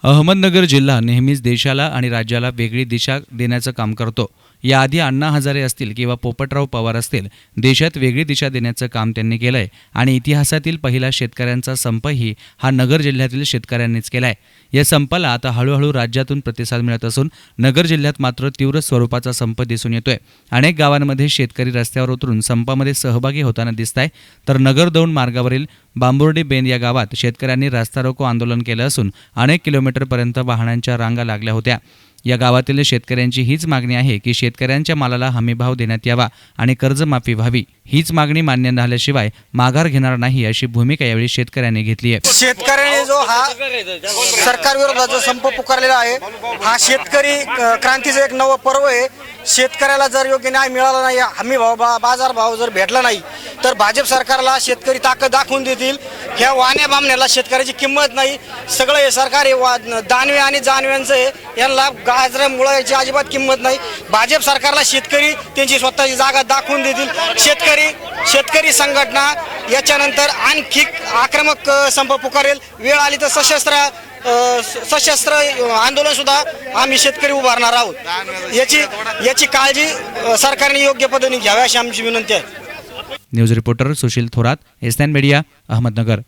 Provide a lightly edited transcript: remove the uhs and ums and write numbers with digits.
अहमदनगर जिल्हा नेहमीच देशाला आणि राज्याला वेगळी दिशा देण्याचं काम करतो. याआधी अण्णा हजारे असतील किंवा पोपटराव पवार असतील, देशात वेगळी दिशा देण्याचं काम त्यांनी केलंय आणि इतिहासातील पहिला शेतकऱ्यांचा संपही हा नगर जिल्ह्यातील शेतकऱ्यांनीच केलाय. या संपाला आता हळूहळू राज्यातून प्रतिसाद मिळत असून नगर जिल्ह्यात मात्र तीव्र स्वरूपाचा संप दिसून येतोय. अनेक गावांमध्ये शेतकरी रस्त्यावर उतरून संपामध्ये सहभागी होताना दिसताय, तर नगर दौंड मार्गावरील बांबुर्डी बेंद या गावात शेतकऱ्यांनी रास्ता रोको आंदोलन केलं असून अनेक किलोमीटरपर्यंत वाहनांच्या रांगा लागल्या होत्या. या गावातील शेतकऱ्यांची हीच मागणी आहे की शेतकऱ्यांच्या मालाला हमीभाव देण्यात यावा आणि कर्जमाफी व्हावी. हीच मागणी मान्य झाल्याशिवाय माघार घेणार नाही अशी भूमिका यावेळी शेतकऱ्यांनी घेतली आहे. शेतकऱ्यांनी जो हा सरकार विरोधाचा संप पुकारलेला आहे, हा शेतकरी क्रांतीचं एक नवं पर्व आहे. शेतकऱ्याला जर योग्य न्याय मिळाला नाही, हमी भाव बाजार भाव जर भेटला नाही, तर भाजप सरकारला शेतकरी ताकद दाखवून देतील. ह्या वाण्या बामण्याला शेतकऱ्याची किंमत नाही. सगळं हे सरकार हे दानवे आणि जानव्यांचं आहे. यांना गाजरा मुळाची अजिबात किंमत नाही. भाजप सरकारला शेतकरी त्यांची स्वतःची जागा दाखवून देतील. शेतकरी संघटना याच्यानंतर आणखी आक्रमक संप पुकारेल. वेळ आली तर सशस्त्र आंदोलन सुद्धा आम्ही शेतकरी उभारणार आहोत. याची काळजी सरकारने योग्य पद्धतीने घ्यावी अशी आमची विनंती आहे. News reporter Sushil Thorat, SN media, Ahmednagar.